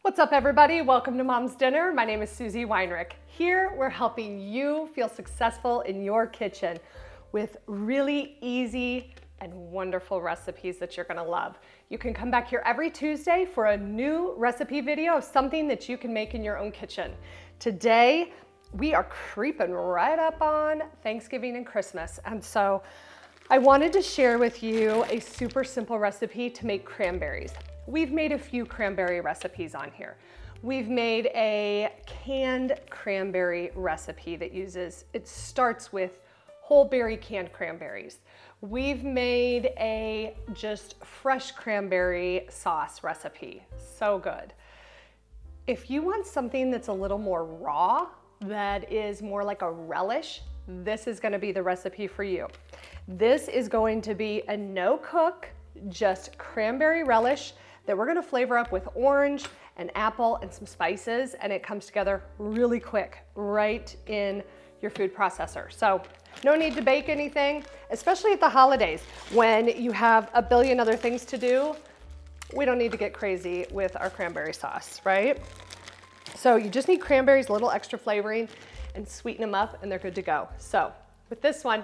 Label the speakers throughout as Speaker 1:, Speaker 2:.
Speaker 1: What's up, everybody? Welcome to Mom's Dinner. My name is Susie Weinrich. Here, we're helping you feel successful in your kitchen with really easy and wonderful recipes that you're gonna love. You can come back here every Tuesday for a new recipe video of something that you can make in your own kitchen. Today, we are creeping right up on Thanksgiving and Christmas, and so I wanted to share with you a super simple recipe to make cranberries. We've made a few cranberry recipes on here. We've made a canned cranberry recipe that it starts with whole berry canned cranberries. We've made a just fresh cranberry sauce recipe, so good. If you want something that's a little more raw, that is more like a relish, this is gonna be the recipe for you. This is going to be a no-cook, just cranberry relish that we're gonna flavor up with orange and apple and some spices, and it comes together really quick, right in your food processor. So no need to bake anything, especially at the holidays when you have a billion other things to do. We don't need to get crazy with our cranberry sauce, right? So you just need cranberries, a little extra flavoring, and sweeten them up, and they're good to go. So with this one,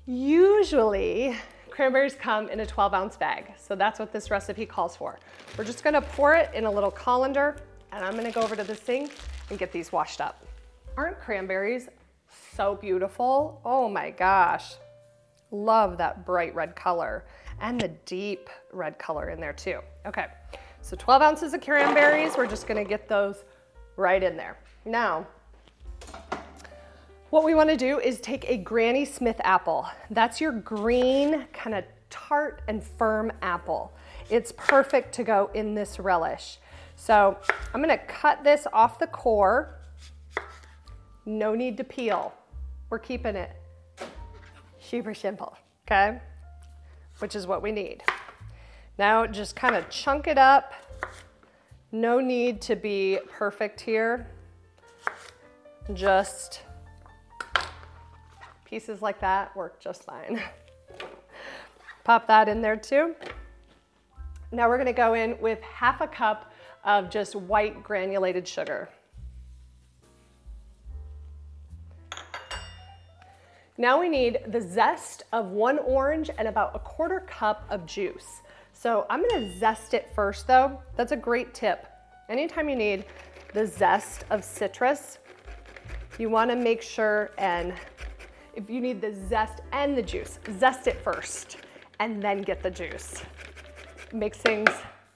Speaker 1: usually cranberries come in a 12-ounce bag. So that's what this recipe calls for. We're just gonna pour it in a little colander, and I'm gonna go over to the sink and get these washed up. Aren't cranberries so beautiful? Oh my gosh. Love that bright red color and the deep red color in there too. Okay, so 12 ounces of cranberries. We're just gonna get those right in there. Now, what we want to do is take a Granny Smith apple. That's your green, kind of tart and firm apple. It's perfect to go in this relish. So I'm going to cut this off the core. No need to peel. We're keeping it super simple, okay? Which is what we need. Now just kind of chunk it up. No need to be perfect here. Just pieces like that work just fine. Pop that in there too. Now we're gonna go in with half a cup of just white granulated sugar. Now we need the zest of 1 orange and about a 1/4 cup of juice. So I'm gonna zest it first though. That's a great tip. Anytime you need the zest of citrus, you wanna make sure, and if you need the zest and the juice, zest it first and then get the juice. Makes things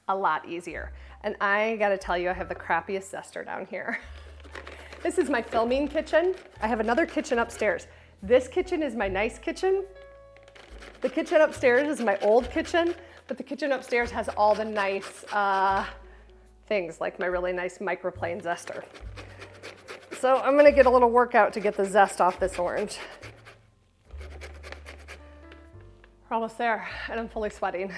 Speaker 1: a lot easier. And I gotta tell you, I have the crappiest zester down here. This is my filming kitchen. I have another kitchen upstairs. This kitchen is my nice kitchen. The kitchen upstairs is my old kitchen, but the kitchen upstairs has all the nice things, like my really nice microplane zester. So I'm gonna get a little workout to get the zest off this orange. We're almost there, and I'm fully sweating.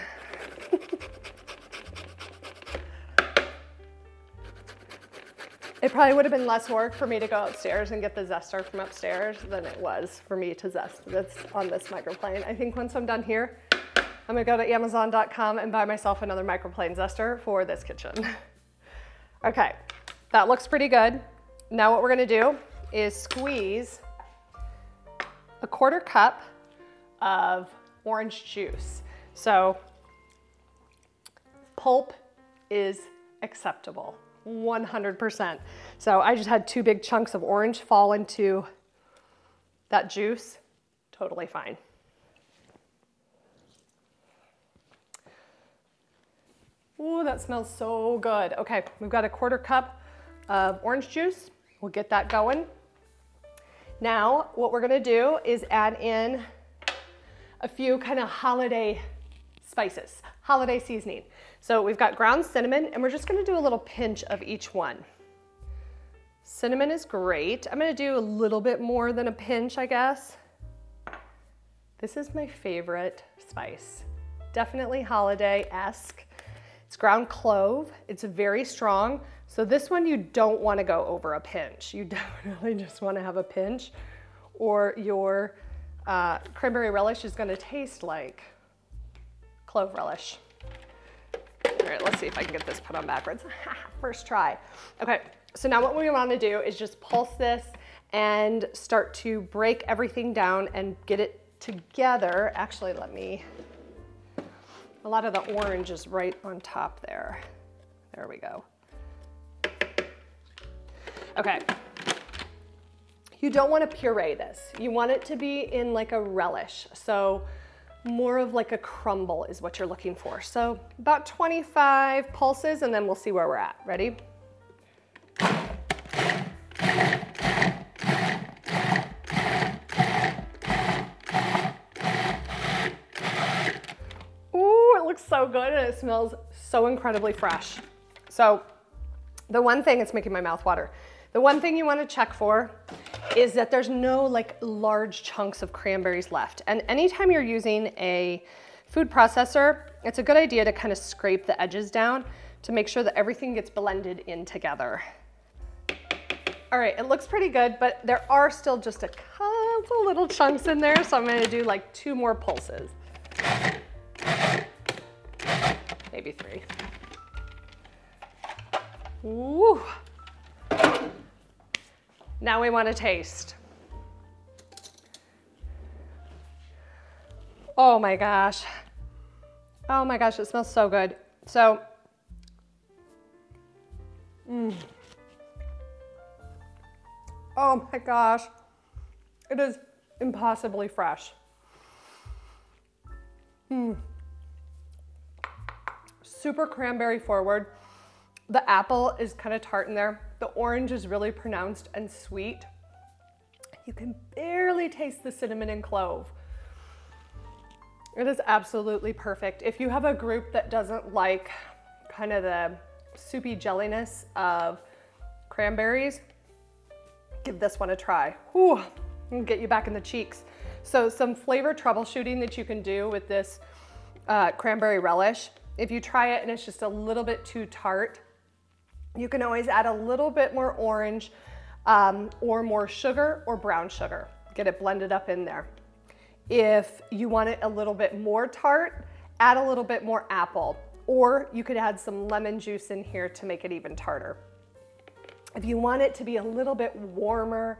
Speaker 1: It probably would have been less work for me to go upstairs and get the zester from upstairs than it was for me to zest this on this microplane. I think once I'm done here, I'm gonna go to Amazon.com and buy myself another microplane zester for this kitchen. Okay, that looks pretty good. Now what we're gonna do is squeeze a 1/4 cup of orange juice. So pulp is acceptable, 100%. So I just had 2 big chunks of orange fall into that juice, totally fine. Ooh, that smells so good. Okay, we've got a 1/4 cup of orange juice. We'll get that going. Now, what we're gonna do is add in a few kind of holiday spices, holiday seasoning. So we've got ground cinnamon, and we're just gonna do a little pinch of each one. Cinnamon is great. I'm gonna do a little bit more than a pinch, I guess. This is my favorite spice. Definitely holiday-esque. It's ground clove. It's very strong. So this one you don't wanna go over a pinch. You definitely just wanna have a pinch, or your cranberry relish is gonna taste like clove relish. All right, let's see if I can get this put on backwards. First try. Okay, so now what we want to do is just pulse this and start to break everything down and get it together. Actually, a lot of the orange is right on top there. There we go. Okay. You don't want to puree this. You want it to be in like a relish. So more of like a crumble is what you're looking for. So about 25 pulses and then we'll see where we're at. Ready? Ooh, it looks so good and it smells so incredibly fresh. So the one thing, it's making my mouth water. The one thing you want to check for is that there's no like large chunks of cranberries left. And anytime you're using a food processor, it's a good idea to kind of scrape the edges down to make sure that everything gets blended in together. All right, it looks pretty good, but there are still just a couple little chunks in there. So I'm going to do like 2 more pulses. Maybe 3. Woo. Now we want to taste. Oh my gosh. Oh my gosh, it smells so good. So, oh my gosh. It is impossibly fresh. Super cranberry forward. The apple is kind of tart in there. The orange is really pronounced and sweet. You can barely taste the cinnamon and clove. It is absolutely perfect. If you have a group that doesn't like kind of the soupy jelliness of cranberries, give this one a try. Whew, and get you back in the cheeks. So some flavor troubleshooting that you can do with this cranberry relish. If you try it and it's just a little bit too tart, you can always add a little bit more orange or more sugar or brown sugar. Get it blended up in there. If you want it a little bit more tart, add a little bit more apple, or you could add some lemon juice in here to make it even tartar. If you want it to be a little bit warmer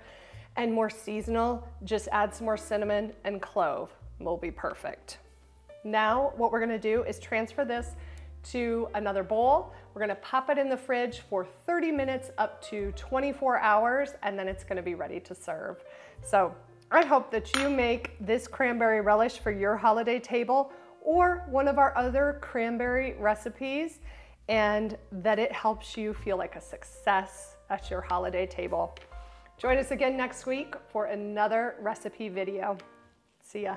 Speaker 1: and more seasonal, just add some more cinnamon and clove. Will be perfect. Now what we're gonna do is transfer this to another bowl. We're gonna pop it in the fridge for 30 minutes up to 24 hours, and then it's gonna be ready to serve. So I hope that you make this cranberry relish for your holiday table or one of our other cranberry recipes, and that it helps you feel like a success at your holiday table. Join us again next week for another recipe video. See ya.